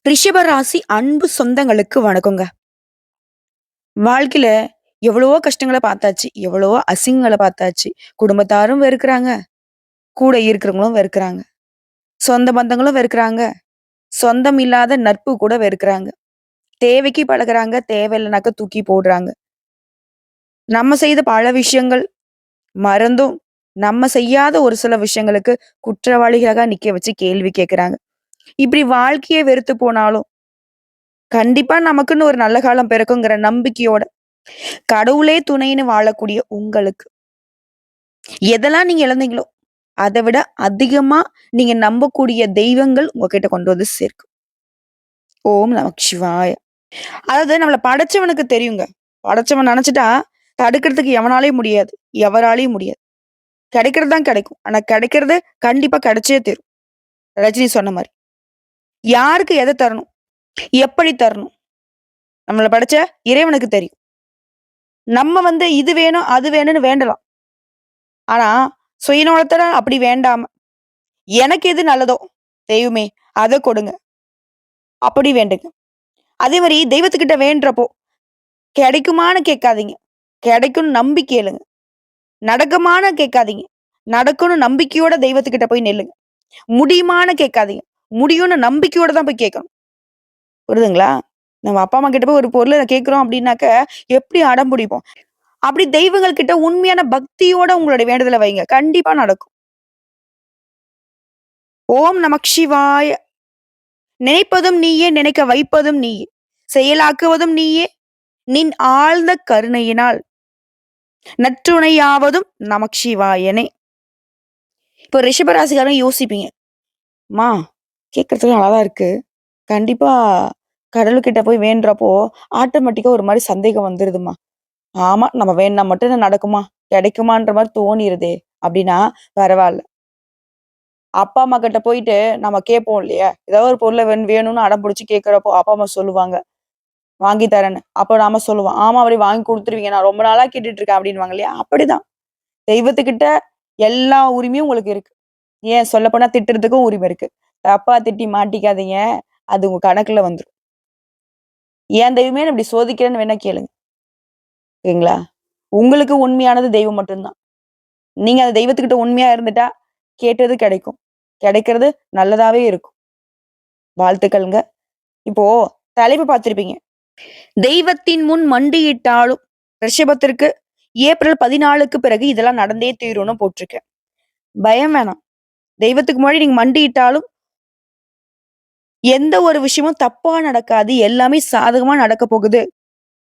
ரிஷப ராசி அன்பு சொந்தங்களுக்கு வணக்கங்க. வாழ்க்கையில எவ்வளவோ கஷ்டங்கள பார்த்தாச்சு. எவ்வளவோ அசிங்கங்கள பார்த்தாச்சு. குடும்பத்தாரும் வெறுக்குறாங்க. கூட இருக்கிறவங்களும் வெறுக்குறாங்க. சொந்த பந்தங்களும் வெறுக்குறாங்க. சொந்தம் இல்லாத நட்பு கூட வெறுக்குறாங்க. தேவைக்கு பழகுறாங்க. தேவையில்லனாக்க தூக்கி போடுறாங்க. நம்ம செய்த பல விஷயங்கள் மறந்தும், நம்ம செய்யாத ஒரு சில விஷயங்களுக்கு குற்றவாளிகளாக நிக்க வச்சு கேள்வி கேட்கறாங்க. இப்படி வாழ்க்கையே வெறுத்து போனாலும், கண்டிப்பா நமக்குன்னு ஒரு நல்ல காலம் பிறக்குங்கிற நம்பிக்கையோட கடவுளே துணைன்னு வாழக்கூடிய உங்களுக்கு, எதெல்லாம் நீங்க இழந்தீங்களோ, அத விட அதிகமா நீங்க நம்பக்கூடிய தெய்வங்கள் உங்ககிட்ட கொண்டு வந்து சேர்க்கும். ஓம் நமக் சிவாய. அதாவது நம்மள படைச்சவனுக்கு தெரியுங்க. படைச்சவன் நெனச்சுட்டா, தடுக்கிறதுக்கு எவனாலயும் முடியாது. எவராலயும் முடியாது. கிடைக்கிறது தான் கிடைக்கும். ஆனா கிடைக்கிறது கண்டிப்பா கிடைச்சே தீரும். ரஜினி சொன்ன மாரி. யாருக்கு எத தரணும்? எப்படி தரணும்? நம்மள படைச்ச இறைவனுக்கு தெரியும். நம்ம இது வேணும், அது வேணும்னு வேண்டலாம். ஆனா, சுயநலத்தோட அப்படி வேண்டாம, எனக்கு எது நல்லதோ, தெய்வமே அத கொடுங்க. அப்படி வேண்டுங்க. அதே மாரி தெய்வத்துக்கிட்ட வேண்டுறப்போ, கிடைக்குமான்னு கேட்காதீங்க. கிடைக்கும்னு நம்பி கேளுங்க. நடக்குமான்னு கேட்காதீங்க. நடக்கும்னு நம்பிக்கையோட தெய்வத்துக்கிட்ட போய் நில்லுங்க. முடியுமான்னு கேட்காதீங்க. முடியும்னு நம்பிக்கையோட தான் போய் கேட்கணும். புரியுதுங்களா? நம்ம அப்பா, அம்மா கிட்ட போய் ஒரு பொருள கேட்கிறோம் அப்படின்னாக்க, எப்படி அடம் பிடிப்போம். அப்படி தெய்வங்கள் கிட்ட உண்மையான பக்தியோட உங்களுடைய வேண்டுதல வைங்க. கண்டிப்பா நடக்கும். ஓம் நமக் சிவாய. நினைப்பதும் நீயே, நினைக்க வைப்பதும் நீயே. செயலாக்குவதும் நீயே. நின் ஆழ்ந்த கருணையினால் நற்றுணையாவதும் நமக் சிவாயனே. இப்போ ரிஷபராசிக்காரங்க யோசிப்பீங்க. அம்மா கேட்கறதுக்கு நல்லா தான் இருக்கு. கண்டிப்பா கடவுள்கிட்ட போய் வேண்டுறப்போ, ஆட்டோமேட்டிக்கா ஒரு மாரி சந்தேகம் வந்துருதும்மா. ஆமா நம்ம வேண்டுனா மட்டும் தான் நடக்குமா? கிடைக்குமான்ற மாரி தோணிருதே! அப்டின்னா பரவால்ல. அப்பா, அம்மா கிட்ட போயிட்டு நம்ம கேட்போம் இல்லையா? ஏதாவது ஒரு பொருள வேணும்னு அடம் பிடிச்சு கேட்கிறப்போ, அப்பா, அம்மா சொல்லுவாங்க. வாங்கி தரேன்னு. அப்ப நாம சொல்லுவோம். ஆமா அப்படி வாங்கி குடுத்துருவீங்க. நான் ரொம்ப நாளா கேட்டுட்டு இருக்கேன் அப்படின்னுவாங்க இல்லையா? அப்படிதான். தெய்வத்துக்கிட்ட எல்லா உரிமையும் உங்களுக்கு இருக்கு. ஏன் சொல்லப்போனா திட்டுறதுக்கும் உரிமை இருக்கு. தப்பா திட்டி மாட்டிக்காதீங்க. அது உங்க கணக்குல வந்துரும். என் தெய்வமே என்ன இப்படி சோதிக்கிறேன்னு வேணா கேளுங்க. ஓகேங்களா? உங்களுக்கு உண்மையானது தெய்வம் மட்டும் தான். நீங்க அந்த தெய்வத்துக்கிட்ட உண்மையா இருந்துட்டா, கேட்டது கிடைக்கும். கிடைக்கிறது நல்லதாவே இருக்கும். வாழ்த்துக்கள்ங்க. இப்போ தலைப்பு பார்த்திருப்பீங்க. தெய்வத்தின் முன் மண்டியிட்டாலும் ரிஷபத்திற்கு ஏப்ரல் 14க்கு பிறகு இதெல்லாம் நடந்தே தீரும்னு போட்டிருக்கேன். பயம் வேணாம். தெய்வத்துக்கு முன்னாடி நீங்க மண்டியிட்டாலும் எந்த ஒரு விஷயமும் தப்பா நடக்காது. எல்லாமே சாதகமா நடக்க போகுது.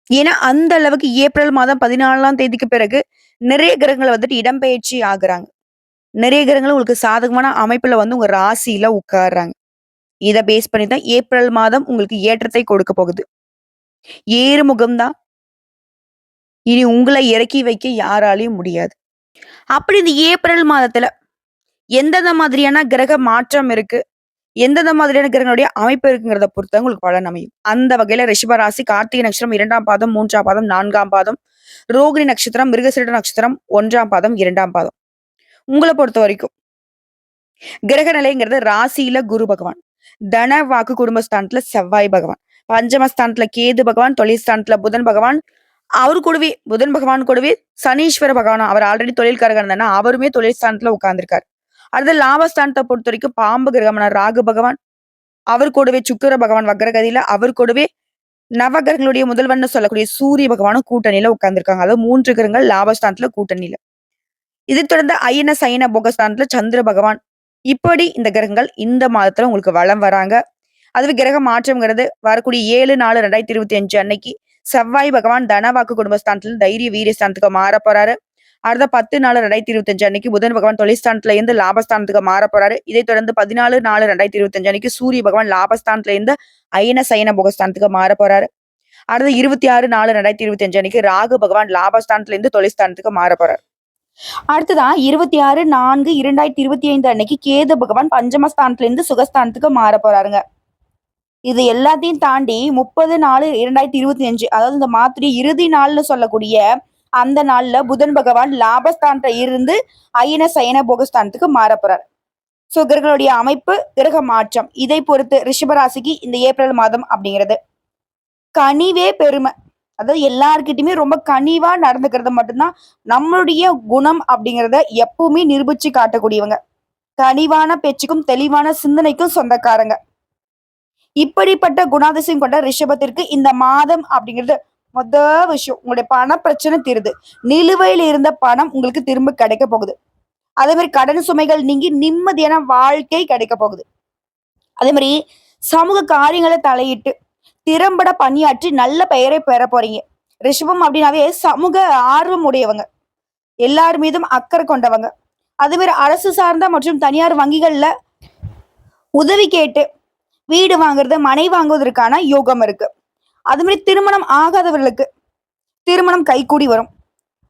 ஏன்னா, அந்த அளவுக்கு ஏப்ரல் மாதம் 14ஆம் தேதிக்கு பிறகு நிறைய கிரகங்கள் இடம்பெயர்ச்சி ஆகுறாங்க. நிறைய கிரகங்கள் உங்களுக்கு சாதகமான அமைப்புல உங்க ராசியில உட்கார்றாங்க. இத பேஸ் பண்ணி தான் ஏப்ரல் மாதம் உங்களுக்கு ஏற்றத்தை கொடுக்க போகுது. ஏறுமுகம் தான். இனி உங்கள இறக்கி வைக்க யாராலயும் முடியாது. அப்படி இந்த ஏப்ரல் மாதத்துல எந்தெந்த மாதிரியான கிரக மாற்றம் இருக்கு? எந்தெந்த மாதிரியான கிரகங்களுடைய அமைப்பு இருக்குங்கிறத பொறுத்து உங்களுக்கு பலன் அமையும். அந்த வகையில ரிஷப ராசி கார்த்திகை நட்சத்திரம் 2ஆம் பாதம், 3ஆம் பாதம், 4ஆம் பாதம், ரோகிணி நட்சத்திரம், மிருகசீரிட நட்சத்திரம் 1ஆம் பாதம், 2ஆம் பாதம். உங்கள பொறுத்தவரைக்கும் கிரக நிலைங்கிறது ராசியில குரு பகவான், தன, வாக்கு, குடும்பஸ்தானத்துல செவ்வாய் பகவான், பஞ்சமஸ்தானத்துல கேது பகவான், தொழில் ஸ்தானத்துல புதன் பகவான், அவரு கூடவே புதன் பகவான் கூடவே சனீஸ்வர பகவான் அவர் ஆல்ரெடி தொழில்காரகன் தானே அவருமே தொழில் ஸ்தானத்துல உட்கார்ந்திருக்காரு. அடுத்து லாபஸ்தானத்தை பொறுத்த வரைக்கும் பாம்பு கிரகமான ராகு பகவான், அவர் கூடவே சுக்கிர பகவான் வக்ரகதியில, அவர் கூடவே நவகிரகங்களுடைய முதல்வன்னு சொல்லக்கூடிய சூரிய பகவானும் கூட்டணியில உட்கார்ந்திருக்காங்க. அதாவது 3 கிரகங்கள் லாபஸ்தானத்துல கூட்டணியில. இதைத் தொடர்ந்து அயன, சயன, போகஸ்தானத்துல சந்திர பகவான். இப்படி இந்த கிரகங்கள் இந்த மாதத்துல உங்களுக்கு வலம் வராங்க. அதுவே கிரக மாற்றம்ங்கிறது வரக்கூடிய 7/4/2025 அன்னைக்கு செவ்வாய் பகவான் தனவாக்கு குடும்பஸ்தானத்துல தைரிய வீரியஸ்தானத்துக்கு மாற போறாரு. அடுத்த 10/4/2025 அன்னைக்கு புதன் பகவான் தொழில்ஸ்தானத்துல இருந்து லாபஸ்தானத்துக்கு மாற போறாரு. இதைத் தொடர்ந்து 14/4/2025 அன்னைக்கு சூரிய பகவான் லாபஸ்தானத்துல இருந்து அயன சயன போகஸ்தானத்துக்கு மாற போறாரு. அடுத்து 26/4/2025 அன்னைக்கு ராகு பகவான் லாபஸ்தானத்துல இருந்து தொழில்ஸ்தானத்துக்கு மாற போறாரு. அடுத்ததா 26/4/2025 அன்னைக்கு கேது பகவான் பஞ்சமஸ்தானத்துல இருந்து சுகஸ்தானத்துக்கு மாற போறாருங்க. இது எல்லாத்தையும் தாண்டி 30/4/2025 அதாவது இந்த மாத்திரை இறுதி நாள்னு சொல்லக்கூடிய அந்த நாள்ல புதன் பகவான் லாபஸ்தானத்துல இருந்து அயன சயன போகஸ்தானத்துக்கு மாற போறார். ஸோ கிரகங்களுடைய அமைப்பு, கிரக மாற்றம் இதை பொறுத்து ரிஷபராசிக்கு இந்த ஏப்ரல் மாதம் அப்படிங்கிறது. கனிவே பெருமை. அதாவது எல்லார்கிட்டயுமே ரொம்ப கனிவா நடந்துக்கிறது மட்டும்தான் நம்மளுடைய குணம் அப்படிங்கிறத எப்பவுமே நிரூபிச்சு காட்டக்கூடியவங்க. கனிவான பேச்சுக்கும் தெளிவான சிந்தனைக்கும் சொந்தக்காரங்க. இப்படிப்பட்ட குணாதிசயம் கொண்ட ரிஷபத்திற்கு இந்த மாதம் அப்படிங்கிறது மொத விஷயம் உங்களுடைய பண பிரச்சனை தீருது. நிலுவையில் இருந்த பணம் உங்களுக்கு திரும்ப கிடைக்க போகுது. அதே மாதிரி கடன் சுமைகள் நீங்கி நிம்மதியான வாழ்க்கை கிடைக்க போகுது. அதே மாதிரி சமூக காரியங்களை தலையிட்டு திறம்பட பணியாற்றி நல்ல பெயரை பெற போறீங்க. ரிஷபம் அப்படின்னாவே சமூக ஆர்வம் உடையவங்க, எல்லார் மீதும் அக்கறை கொண்டவங்க. அதே மாதிரி அரசு சார்ந்த மற்றும் தனியார் வங்கிகள்ல உதவி கேட்டு வீடு வாங்குறது, மனை வாங்குவதற்கான யோகம் இருக்கு. அது மாதிரி திருமணம் ஆகாதவர்களுக்கு திருமணம் கைகூடி வரும்.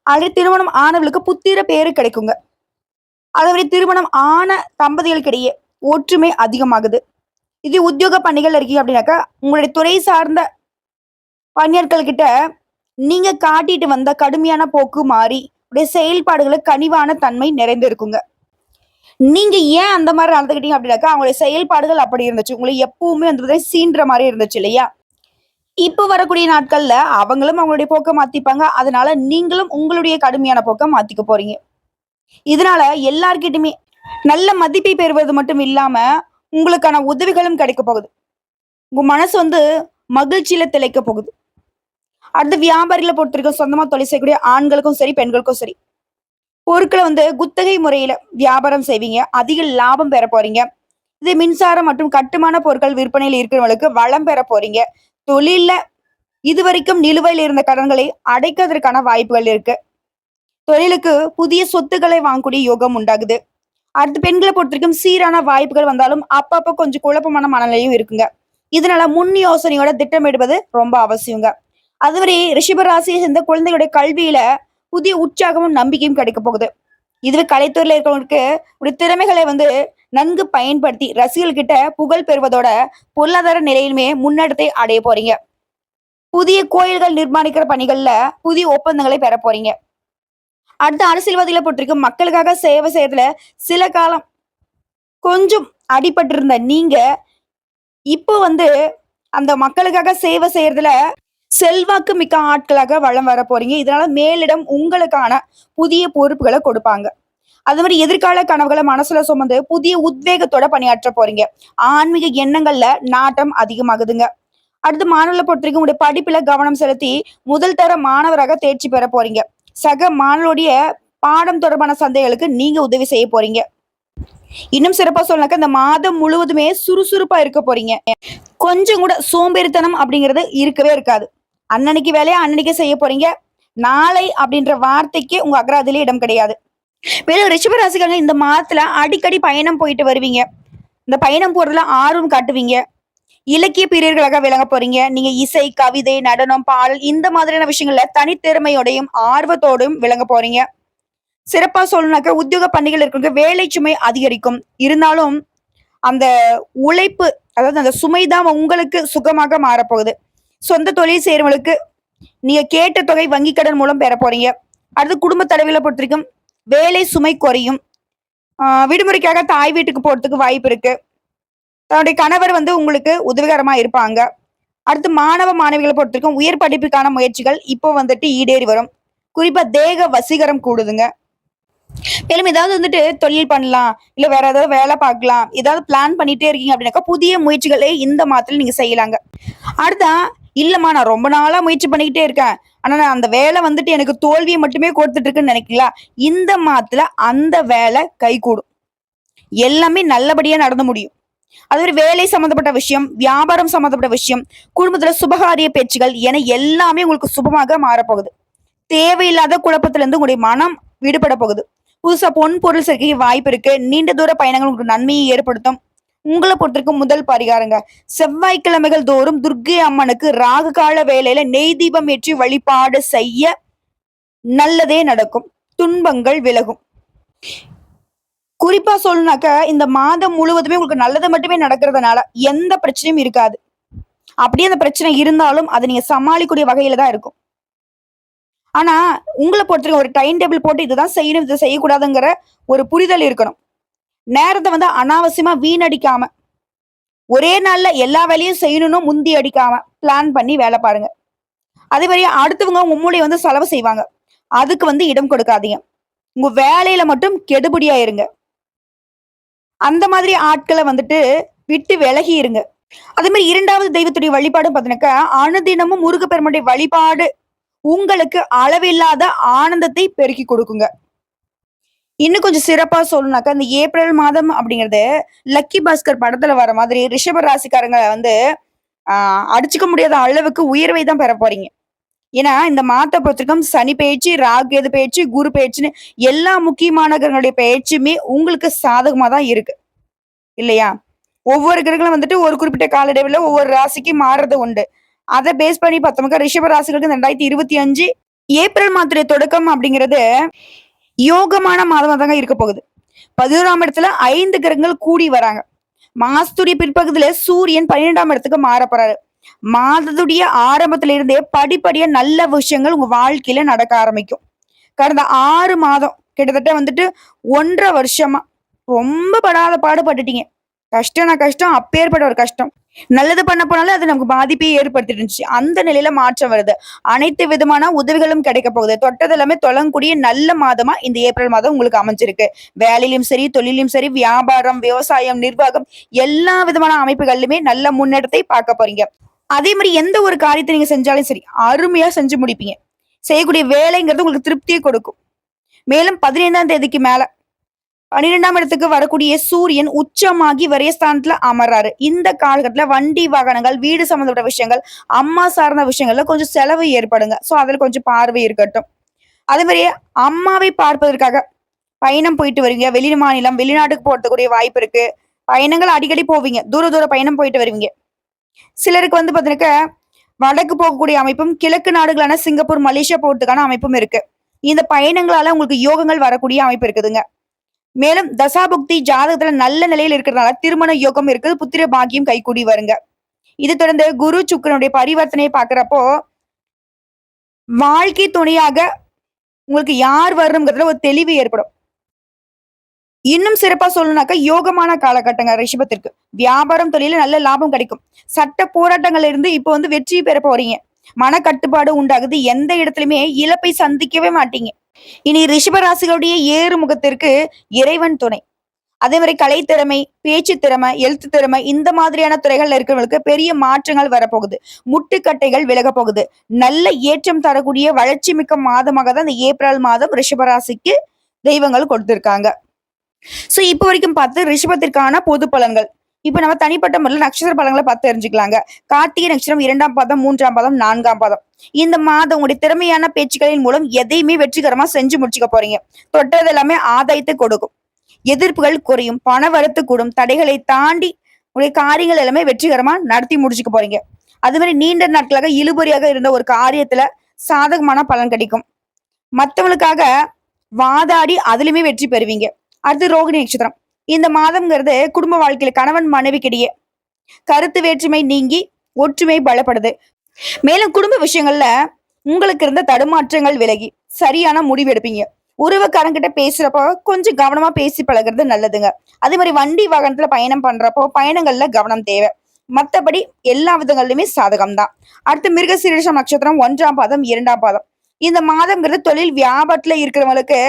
ஆல்ரெடி திருமணம் ஆனவர்களுக்கு புத்திர பேரு கிடைக்குங்க. அதே மாதிரி திருமணம் ஆன தம்பதிகளுக்கிடையே ஒற்றுமை அதிகமாகுது. இது உத்தியோக பணிகள் இருக்கீங்க அப்படின்னாக்கா உங்களுடைய துறை சார்ந்த பணியாட்கள் கிட்ட நீங்க காட்டிட்டு வந்த கடுமையான போக்கு மாறி உடைய செயல்பாடுகளை கனிவான தன்மை நிறைந்து இருக்குங்க. நீங்க ஏன் அந்த மாதிரி நடந்துக்கிட்டீங்க அப்படின்னாக்கா அவங்களுடைய செயல்பாடுகள் அப்படி இருந்துச்சு. உங்களை எப்பவுமே வந்து சீன்ற மாதிரி இருந்துச்சு இல்லையா? இப்ப வரக்கூடிய நாட்கள்ல அவங்களும் அவங்களுடைய போக்க மாத்திப்பாங்க. அதனால நீங்களும் உங்களுடைய கடுமையான போக்க மாத்திக்க போறீங்க. இதனால எல்லார்கிட்டயுமே நல்ல மதிப்பை பெறுவது மட்டும் இல்லாம உங்களுக்கான உதவிகளும் கிடைக்க போகுது. உங்க மனசு வந்து மகிழ்ச்சியில திளைக்க போகுது. அடுத்த வியாபாரிகளை பொறுத்த வரைக்கும் சொந்தமா தொழில் செய்யக்கூடிய ஆண்களுக்கும் சரி பெண்களுக்கும் சரி பொருட்களை வந்து குத்தகை முறையில வியாபாரம் செய்வீங்க. அதிக லாபம் பெற போறீங்க. இது மின்சாரம் மற்றும் கட்டுமான பொருட்கள் விற்பனையில் இருக்கிறவங்களுக்கு வளம் பெற போறீங்க. தொழில்ல இதுவரைக்கும் நிலுவையில் இருந்த கடன்களை அடைக்கிறதுக்கான வாய்ப்புகள் இருக்கு. தொழிலுக்கு புதிய சொத்துக்களை வாங்கக்கூடிய யோகம் உண்டாகுது. அடுத்து பெண்களை பொறுத்த வரைக்கும் சீரான வாய்ப்புகள் வந்தாலும் அப்பப்போ கொஞ்சம் குழப்பமான மனநிலையும் இருக்குங்க. இதனால முன் யோசனையோட திட்டமிடுவது ரொம்ப அவசியங்க. அதுவரை ரிஷப ராசியை சேர்ந்த குழந்தைகளுடைய கல்வியில புதிய உற்சாகமும் நம்பிக்கையும் கிடைக்க போகுது. இதுவே கலைத்துறையில இருக்கிறவங்களுக்கு ஒரு திறமைகளை வந்து நன்கு பயன்படுத்தி ரசிகர்கள் கிட்ட புகழ் பெறுவதோட பொருளாதார நிலையிலுமே முன்னேற்றத்தை அடைய போறீங்க. புதிய கோயில்கள் நிர்மாணிக்கிற பணிகள்ல புதிய ஒப்பந்தங்களை பெற போறீங்க. அடுத்த அரசியல்வாதிகளை பொறுத்திருக்கும் மக்களுக்காக சேவை செய்யறதுல சில காலம் கொஞ்சம் அடிபட்டு இருந்த நீங்க இப்போ வந்து அந்த மக்களுக்காக சேவை செய்யறதுல செல்வாக்கு மிக்க ஆட்களாக வளம் வர போறீங்க. இதனால மேலிடம் உங்களுக்கான புதிய பொறுப்புகளை கொடுப்பாங்க. அது மாதிரி எதிர்கால கனவுகளை மனசுல சுமந்து புதிய உத்வேகத்தோட பணியாற்ற போறீங்க. ஆன்மீக எண்ணங்கள்ல நாட்டம் அதிகமாகுதுங்க. அடுத்து மாணவர்களை பொறுத்த வரைக்கும் உங்களுடைய படிப்புல கவனம் செலுத்தி முதல் தர மாணவராக தேர்ச்சி பெற போறீங்க. சக மாணவருடைய பாடம் தொடர்பான சந்தேகங்களுக்கு நீங்க உதவி செய்ய போறீங்க. இன்னும் சிறப்பா சொல்லனாக்க இந்த மாதம் முழுவதுமே சுறுசுறுப்பா இருக்க போறீங்க. கொஞ்சம் கூட சோம்பேறித்தனம் அப்படிங்கிறது இருக்கவே இருக்காது. அன்னன்னைக்கு வேலையை அன்னன்னைக்கு செய்ய போறீங்க. நாளை அப்படின்ற வார்த்தைக்கு உங்க அகராதிலே இடம் கிடையாது. மேலும் ரிஷப ராசிக்காரங்க இந்த மாதத்துல அடிக்கடி பயணம் போயிட்டு வருவீங்க. இந்த பயணம் போறதுல ஆர்வம் காட்டுவீங்க. இலக்கிய பிரியர்களாக விளங்க போறீங்க. நீங்க இசை, கவிதை, நடனம், பாடல் இந்த மாதிரியான விஷயங்கள்ல தனித்திறமையோடையும் ஆர்வத்தோடும் விளங்க போறீங்க. சிறப்பா சொல்லணும்னாக்க உத்தியோக பணிகள் இருக்கிறவங்க வேலை சுமை அதிகரிக்கும். இருந்தாலும் அந்த உழைப்பு, அதாவது அந்த சுமை தான் உங்களுக்கு சுகமாக மாறப்போகுது. சொந்த தொழில் செய்யறவங்களுக்கு நீங்க கேட்ட தொகை வங்கி கடன் மூலம் பெற போறீங்க. அடுத்து குடும்ப தலைவில பொறுத்திருக்கும் வேலை சுமை குறையும். விடுமுறைக்காக தாய் வீட்டுக்கு போறதுக்கு வாய்ப்பு இருக்கு. தன்னுடைய கணவர் வந்து உங்களுக்கு உதவிகரமா இருப்பாங்க. அடுத்து மாணவ மாணவிகளை பொறுத்திருக்கும் உயர் படிப்புக்கான முயற்சிகள் இப்போ வந்துட்டு ஈடேறி வரும். குறிப்பா தேக வசீகரம் கூடுதுங்க. மேலும் ஏதாவது வந்துட்டு தொழில் பண்ணலாம், இல்ல வேற ஏதாவது வேலை பார்க்கலாம், ஏதாவது பிளான் பண்ணிட்டே இருக்கீங்க அப்படின்னாக்கா புதிய முயற்சிகளை இந்த மாதத்துல நீங்க செய்யலாங்க. அடுத்தா இல்லம்மா நான் ரொம்ப நாளா முயற்சி பண்ணிக்கிட்டே இருக்கேன், ஆனா நான் அந்த வேலை வந்துட்டு எனக்கு தோல்வியை மட்டுமே கொடுத்துட்டு இருக்குன்னு நினைக்கிறீங்களா? இந்த மாதத்துல அந்த வேலை கைகூடும். எல்லாமே நல்லபடியா நடந்து முடியும். அது ஒரு வேலை சம்பந்தப்பட்ட விஷயம், வியாபாரம் சம்பந்தப்பட்ட விஷயம், குடும்பத்துல சுபகாரிய பேச்சுகள் என எல்லாமே உங்களுக்கு சுபமாக மாறப்போகுது. தேவையில்லாத குழப்பத்துல இருந்து உங்களுடைய மனம் விடுபட போகுது. புதுசா பொன் பொருள் சேர்க்க வாய்ப்பு இருக்கு. நீண்ட தூர பயணங்கள் உங்களுக்கு நன்மையை ஏற்படுத்தும். உங்களை பொறுத்திருக்கும் முதல் பரிகாரங்க, செவ்வாய்க்கிழமைகள் தோறும் துர்க்கை அம்மனுக்கு ராகு கால வேலையில நெய் தீபம் ஏற்றி வழிபாடு செய்ய நல்லதே நடக்கும். துன்பங்கள் விலகும். குறிப்பா சொல்லணும்னாக்க இந்த மாதம் முழுவதுமே உங்களுக்கு நல்லது மட்டுமே நடக்கிறதுனால எந்த பிரச்சனையும் இருக்காது. அப்படியே அந்த பிரச்சனை இருந்தாலும் அதை நீங்க சமாளிக்கக்கூடிய வகையில தான் இருக்கும். ஆனா உங்களை பொறுத்தவரைக்கும் ஒரு டைம் டேபிள் போட்டு இதுதான் செய்யணும், இதை செய்யக்கூடாதுங்கிற ஒரு புரிதல் இருக்கணும். நேரத்த வந்து அனாவசியமா வீணடிக்காம, ஒரே நாள்ல எல்லா வேலையும் செய்யணும்னு முந்தி அடிக்காம, பிளான் பண்ணி வேல பாருங்க. அதே மாரி அடுத்தவங்க உங்க மூளைய வந்து செலவு செய்வாங்க. அதுக்கு வந்து இடம் கொடுக்காதீங்க. உங்க வேலையில மட்டும் கெடுபிடியா இருங்க. அந்த மாதிரி ஆட்கள வந்துட்டு விட்டு விலகி இருங்க. அதே மாரி 2வது தெய்வத்துடைய வழிபாடும் பார்த்தீங்கன்னாக்கா, அனுதினமும் முருகப்பெருமானுடைய வழிபாடு உங்களுக்கு அளவில்லாத ஆனந்தத்தை பெருக்கிக் குடுக்குங்க. இன்னும் கொஞ்சம் சிறப்பா சொல்லணும்னாக்கா, இந்த ஏப்ரல் மாதம் அப்படிங்கிறது, லக்கி பாஸ்கர் படத்துல வர மாதிரி ரிஷப ராசிக்காரங்க வந்து ஆ அடிச்சுக்க முடியாத அளவுக்கு உயர்வை தான் பெறப் போறீங்க. ஏன்னா, இந்த மாத்த பொறுத்தவரைக்கும் சனி பெயர்ச்சி, ராகு கேது பெயர்ச்சி, குரு பெயர்ச்சின்னு எல்லா முக்கியமான கிரகங்களுடைய பெயர்ச்சியுமே உங்களுக்கு சாதகமா தான் இருக்கு. இல்லையா? ஒவ்வொரு கிரகங்களும் வந்துட்டு ஒரு குறிப்பிட்ட கால இடைவெளில ஒவ்வொரு ராசிக்கு மாறுறது உண்டு. அத பேஸ் பண்ணி பார்த்தோம்னாக்கா, ரிஷப ராசிகளுக்கு இந்த 2025 ஏப்ரல் மாதத்துடைய தொடக்கம் அப்படிங்கிறது யோகமான மாதமா தாங்க இருக்க போகுது. 11ஆம் இடத்துல 5 கிரகங்கள் கூடி வராங்க. மாசத்துடைய பிற்பகுதியில சூரியன் 12ஆம் இடத்துக்கு மாறப் போறாரு. மாதத்துடைய ஆரம்பத்துல இருந்தே படிப்படியா நல்ல விஷயங்கள் உங்க வாழ்க்கையில நடக்க ஆரம்பிக்கும். கடந்த 6 மாதம் கிட்டத்தட்ட வந்துட்டு 1 1/2 வருஷமா ரொம்ப படாத பாடு பட்டுட்டீங்க. கஷ்டம்னா கஷ்டம், அப்பேற்பட்ட ஒரு கஷ்டம். நல்லது பண்ண போனாலும் அது நமக்கு பாதிப்பை ஏற்படுத்திட்டு இருந்துச்சு. அந்த நிலையில மாற்றம் வருது. அனைத்து விதமான உதவிகளும் கிடைக்க போகுது. தொட்டது எல்லாமே தொடங்கக்கூடிய நல்ல மாதமா இந்த ஏப்ரல் மாதம் உங்களுக்கு அமைஞ்சிருக்கு. வேலையிலும் சரி, தொழிலும் சரி, வியாபாரம், விவசாயம், நிர்வாகம் எல்லா விதமான அமைப்புகளிலுமே நல்ல முன்னேற்றத்தை பார்க்க போறீங்க. அதே மாரி எந்த ஒரு காரியத்தை நீங்க செஞ்சாலும் சரி, அருமையா செஞ்சு முடிப்பீங்க. செய்யக்கூடிய வேலைங்கிறது உங்களுக்கு திருப்திய கொடுக்கும். மேலும் 15ஆம் தேதிக்கு மேல 12ஆம் இடத்துக்கு வரக்கூடிய சூரியன் உச்சமாகி விரயஸ்தானத்துல அமர்றாரு. இந்த காலகட்டத்துல வண்டி, வாகனங்கள், வீடு சம்மந்தப்பட்ட விஷயங்கள், அம்மா சார்ந்த விஷயங்கள்ல கொஞ்சம் செலவு ஏற்படுங்க. சோ அதுல கொஞ்சம் பார்வை இருக்கட்டும். அதே மாரி அம்மாவை பார்ப்பதற்காக பயணம் போயிட்டு வருவீங்க. வெளி மாநிலம், வெளிநாட்டுக்கு போறதுக்குரிய வாய்ப்பு இருக்கு. பயணங்கள் அடிக்கடி போவீங்க. தூர தூர பயணம் போயிட்டு வருவீங்க. சிலருக்கு வந்து பாத்தீங்கன்னாக்க, வடக்கு போகக்கூடிய அமைப்பும், கிழக்கு நாடுகளான சிங்கப்பூர், மலேசியா போறதுக்கான அமைப்பும் இருக்கு. இந்த பயணங்களால உங்களுக்கு யோகங்கள் வரக்கூடிய அமைப்பு இருக்குதுங்க. மேலும் தசாபுக்தி ஜாதகத்துல நல்ல நிலையில இருக்கிறதுனால திருமண யோகம் இருக்குது. புத்திர பாக்கியம் கைகூடி வருங்க. இது தொடர்ந்து குரு சுக்கிரனுடைய பரிவர்த்தனையை பார்க்கிறப்போ, வாழ்க்கை துணையாக உங்களுக்கு யார் வரணுங்கிறதுல ஒரு தெளிவு ஏற்படும். இன்னும் சிறப்பா சொல்லணும்னாக்கா, யோகமான காலகட்டங்க ரிஷபத்திற்கு. வியாபாரம், தொழில்ல நல்ல லாபம் கிடைக்கும். சட்ட போராட்டங்கள்ல இருந்து இப்போ வந்து வெற்றி பெற போறீங்க. மனக்கட்டுப்பாடு உண்டாகுது. எந்த இடத்துலயுமே இழப்பை சந்திக்கவே மாட்டீங்க. இனி ரிஷப ராசிகளுடைய ஏறு முகத்திற்கு இறைவன் துணை. அதே மாதிரி கலைத்திறமை, பேச்சு திறமை, எழுத்து திறமை இந்த மாதிரியான துறைகள்ல இருக்கிறவங்களுக்கு பெரிய மாற்றங்கள் வரப்போகுது. முட்டுக்கட்டைகள் விலக போகுது. நல்ல ஏற்றம் தரக்கூடிய வளர்ச்சி மிக்க மாதமாக தான் இந்த ஏப்ரல் மாதம் ரிஷபராசிக்கு தெய்வங்கள் கொடுத்திருக்காங்க. சோ இப்ப வரைக்கும் பார்த்து ரிஷபத்திற்கான பொது பலன்கள். இப்ப நம்ம தனிப்பட்ட முறையில் நட்சத்திர பலன்களை பார்த்து தெரிஞ்சுக்கலாங்க. கார்த்திகை நட்சத்திரம் 2ஆம் பாதம், 3ஆம் பாதம், 4ஆம் பாதம். இந்த மாதம் உங்களுடைய திறமையான பேச்சுக்களின் மூலம் எதையுமே வெற்றிகரமா செஞ்சு முடிச்சுக்க போறீங்க. தொட்டது எல்லாமே ஆதாயத்தை கொடுக்கும். எதிர்ப்புகள் குறையும். பண வரத்து கூடும். தடைகளை தாண்டி உங்களுடைய காரியங்கள் எல்லாமே வெற்றிகரமா நடத்தி முடிச்சுக்க போறீங்க. அது மாதிரி நீண்ட நாட்களாக இழுபறியாக இருந்த ஒரு காரியத்துல சாதகமான பலன் கிடைக்கும். மத்தவங்களுக்காக வாதாடி அதுலயுமே வெற்றி பெறுவீங்க. அடுத்து ரோகிணி நட்சத்திரம். இந்த மாதம்ங்கிறது குடும்ப வாழ்க்கையில கணவன் மனைவிக்கிடையே கருத்து வேற்றுமை நீங்கி ஒற்றுமை பலப்படுது. மேலும் குடும்ப விஷயங்கள்ல உங்களுக்கு இருந்த தடுமாற்றங்கள் விலகி சரியான முடிவு எடுப்பீங்க. உறவுக்காரங்கிட்ட பேசுறப்போ கொஞ்சம் கவனமா பேசி பழகுறது நல்லதுங்க. அதே மாதிரி வண்டி வாகனத்துல பயணம் பண்றப்போ பயணங்கள்ல கவனம் தேவை. மத்தபடி எல்லா விதங்களிலுமே சாதகம் தான். அடுத்து மிருகசீரிஷம் நட்சத்திரம் 1ஆம் பாதம், 2ஆம் பாதம். இந்த மாதம்ங்கிறது தொழில் வியாபாரத்துல இருக்கிறவங்களுக்கு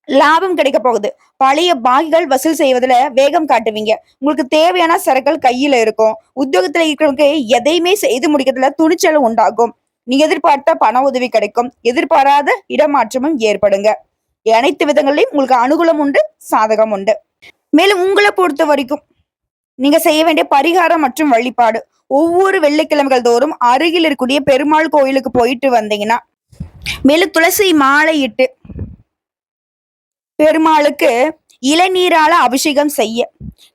லாபம் கிடைக்க போகுது. பழைய பாகிகள் வசூல் செய்வதுல வேகம் காட்டுவீங்க. உங்களுக்கு தேவையான சரக்குகள் கையில இருக்கும். உத்தியோகத்துல இருக்கிறவங்க எதையுமே செய்து முடிக்கிறதுல துணிச்சல் உண்டாகும். நீங்க எதிர்பார்த்த பண உதவி கிடைக்கும். எதிர்பாராத இடமாற்றமும் ஏற்படுங்க. அனைத்து விதங்களிலும் உங்களுக்கு அனுகூலம் உண்டு, சாதகம் உண்டு. மேலும் உங்களை பொறுத்த வரைக்கும் நீங்க செய்ய வேண்டிய பரிகாரம் மற்றும் வழிபாடு ஒவ்வொரு வெள்ளிக்கிழமைகள் தோறும் அருகில் இருக்கக்கூடிய பெருமாள் கோயிலுக்கு போயிட்டு வந்தீங்கன்னா, மேலும் துளசி மாலை இட்டு பெருமாளுக்கு இளநீரால அபிஷேகம் செய்ய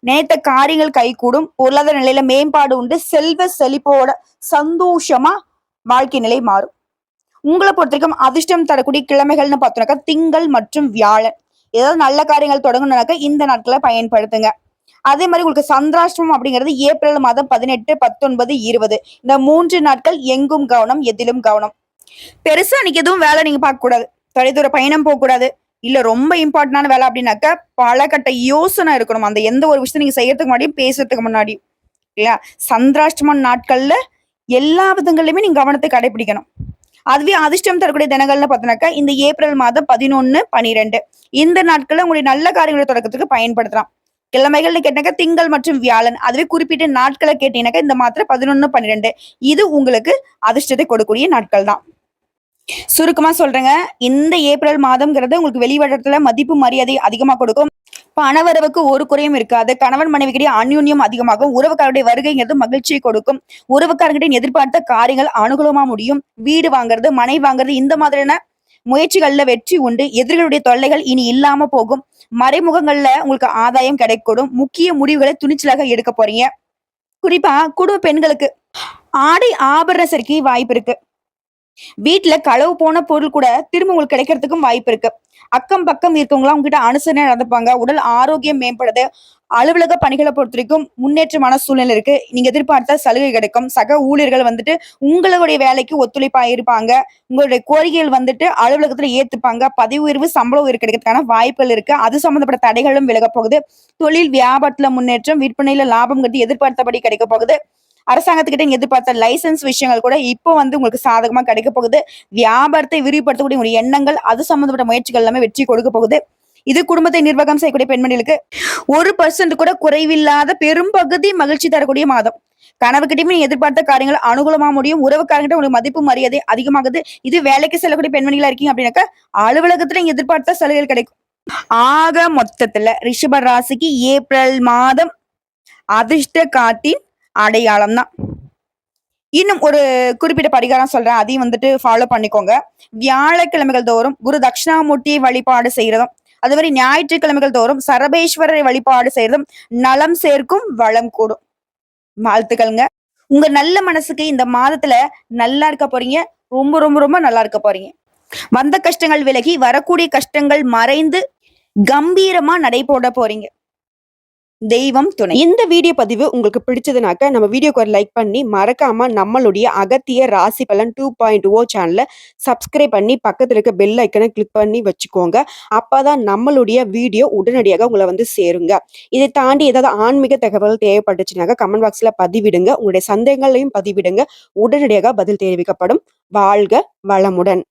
நினைத்த காரியங்கள் கைகூடும். பொருளாதார நிலையில மேம்பாடு உண்டு. செல்வ செழிப்போட சந்தோஷமா வாழ்க்கை நிலை மாறும். உங்களை பொறுத்த வரைக்கும் அதிர்ஷ்டம் தரக்கூடிய கிழமைகள்னு பார்த்தோம்னாக்கா திங்கள் மற்றும் வியாழன். ஏதாவது நல்ல காரியங்கள் தொடங்கணும்னாக்கா இந்த நாட்களை பயன்படுத்துங்க. அதே மாதிரி உங்களுக்கு சந்திராஷ்டிரமம் அப்படிங்கிறது ஏப்ரல் மாதம் 18, 19, 20 இந்த 3 நாட்கள் எங்கும் கவனம், எதிலும் கவனம். பெருசா அன்னைக்கு எதுவும் வேலை நீங்க பார்க்க கூடாது. தொலைதூர பயணம் போக கூடாது. இல்ல ரொம்ப இம்பார்ட்டன்டான வேலை அப்படின்னாக்க, பல கட்ட யோசனை இருக்கணும். அந்த எந்த ஒரு விஷயத்த நீங்க செய்யறதுக்கு முன்னாடியும், பேசுறதுக்கு முன்னாடியும். இல்லையா? சந்திராஷ்டம நாட்கள்ல எல்லா விதங்கள்லயுமே நீங்க கவனத்தை கடைபிடிக்கணும். அதுவே அதிர்ஷ்டம் தரக்கூடிய தினங்கள்னு பார்த்தோம்னாக்கா, இந்த ஏப்ரல் மாதம் 11, 12 இந்த நாட்கள்ல உங்களுடைய நல்ல காரியங்கள தொடக்கத்துக்கு பயன்படுத்தலாம். கிழமைகள்னு கேட்டாக்கா திங்கள் மற்றும் வியாழன். அதுவே குறிப்பிட்ட நாட்கள கேட்டீங்கன்னாக்கா, இந்த மாதத்துல 11, 12 இது உங்களுக்கு அதிர்ஷ்டத்தை கொடுக்கக்கூடிய நாட்கள் தான். சுருக்கமா சொல்றேங்க. இந்த ஏப்ரல் மாதம்ங்கிறது உங்களுக்கு வெளி வட்டாரத்துல மதிப்பு, மரியாதை அதிகமா கொடுக்கும். பணவரவுக்கு ஒரு குறையும் இருக்காது. கணவன் மனைவிக்கிடையே அந்யோன்யம் அதிகமாகும். உறவுக்காரருடைய வருகைங்கிறது மகிழ்ச்சியை கொடுக்கும். உறவுக்காரர்கிட்ட எதிர்பார்த்த காரியங்கள் அனுகூலமா முடியும். வீடு வாங்குறது, மனை வாங்குறது இந்த மாதிரியான முயற்சிகள்ல வெற்றி உண்டு. எதிரிகளுடைய தொல்லைகள் இனி இல்லாம போகும். மறைமுகங்கள்ல உங்களுக்கு ஆதாயம் கிடைக்கூடும். முக்கிய முடிவுகளை துணிச்சலாக எடுக்க போறீங்க. குறிப்பா குடும்ப பெண்களுக்கு ஆடை ஆபரண சேர்க்கை வாய்ப்பு இருக்கு. வீட்ல களவு போன பொருள் கூட திரும்ப உங்களுக்கு கிடைக்கிறதுக்கும் வாய்ப்பு இருக்கு. அக்கம் பக்கம் இருக்கவங்கலாம் உங்ககிட்ட அனுசரணையா நடந்துப்பாங்க. உடல் ஆரோக்கியம் மேம்படுது. அலுவலக பணிகள பொறுத்தவரைக்கும் முன்னேற்றமான சூழ்நிலை இருக்கு. நீங்க எதிர்பார்த்த சலுகை கிடைக்கும். சக ஊழியர்கள் வந்துட்டு உங்களுடைய வேலைக்கு ஒத்துழைப்பா இருப்பாங்க. உங்களுடைய கோரிக்கைகள் வந்துட்டு அலுவலகத்துல ஏத்துப்பாங்க. பதவி உயர்வு, சம்பள உயர்வு கிடைக்கிறதுக்கான வாய்ப்புகள் இருக்கு. அது சம்பந்தப்பட்ட தடைகளும் விலகப் போகுது. தொழில் வியாபாரத்துல முன்னேற்றம், விற்பனையில லாபம்ங்கிறது எதிர்பார்த்தபடி கிடைக்கப் போகுது. அரசாங்கத்துக்கிட்ட நீங்க எதிர்பார்த்த லைசன்ஸ் விஷயங்கள் கூட இப்போ வந்து உங்களுக்கு சாதகமா கிடைக்க போகுது. வியாபாரத்தை விரிவுபடுத்தக்கூடிய உங்களுடைய எண்ணங்கள், அது சம்பந்தப்பட்ட முயற்சிகள் எல்லாமே வெற்றி கொடுக்க போகுது. இது குடும்பத்தை நிர்வாகம் செய்யக்கூடிய பெண்மணிகளுக்கு 1% கூட குறைவில்லாத பெரும்பகுதி மகிழ்ச்சி தரக்கூடிய மாதம். கணவர்கிட்டயுமே நீங்க எதிர்பார்த்த காரியங்கள் அனுகூலமா முடியும். உறவுக்காரங்கிட்ட உங்களுக்கு மதிப்பு, மரியாதை அதிகமாகுது. இது வேலைக்கு செல்லக்கூடிய பெண்மணிகளா இருக்கீங்க அப்படின்னாக்கா, அலுவலகத்துல நீங்க எதிர்பார்த்த சலுகைகள் கிடைக்கும். ஆக மொத்தத்துல ரிஷப ராசிக்கு ஏப்ரல் மாதம் அதிர்ஷ்ட காட்டின் அடையாளம் தான். இன்னும் ஒரு குறிப்பிட்ட பரிகாரம் சொல்றேன். அதையும் வந்துட்டு ஃபாலோ பண்ணிக்கோங்க. வியாழக்கிழமைகள் தோறும் குரு தட்சிணாமூர்த்தியை வழிபாடு செய்யறதும், அது மாதிரி ஞாயிற்றுக்கிழமைகள் தோறும் சரபேஸ்வரரை வழிபாடு செய்யறதும் நலம் சேர்க்கும், வளம் கூடும். வாழ்த்துக்கள்ங்க. உங்க நல்ல மனசுக்கு இந்த மாதத்துல நல்லா இருக்க போறீங்க. ரொம்ப ரொம்ப ரொம்ப நல்லா இருக்க போறீங்க. வந்த கஷ்டங்கள் விலகி வரக்கூடிய கஷ்டங்கள் மறைந்து கம்பீரமா நடை போட போறீங்க. தெய்வம் துணை. இந்த வீடியோ பதிவு உங்களுக்கு பிடிச்சதுனாக்க நம்ம வீடியோக்கு ஒரு லைக் பண்ணி மறக்காம நம்மளுடைய அகத்திய ராசி பலன் 2.0 சேனலை சப்ஸ்கிரைப் பண்ணி பக்கத்துல இருக்க பெல் ஐக்கனை கிளிக் பண்ணி வச்சுக்கோங்க. அப்பதான் நம்மளுடைய வீடியோ உடனடியாக உங்களை வந்து சேருங்க. இதை தாண்டி ஏதாவது ஆன்மீக தகவல் தேவைப்பட்டுச்சுனாக்க கமெண்ட் பாக்ஸ்ல பதிவிடுங்க. உங்களுடைய சந்தேகங்களையும் பதிவிடுங்க. உடனடியாக பதில் தெரிவிக்கப்படும். வாழ்க வளமுடன்.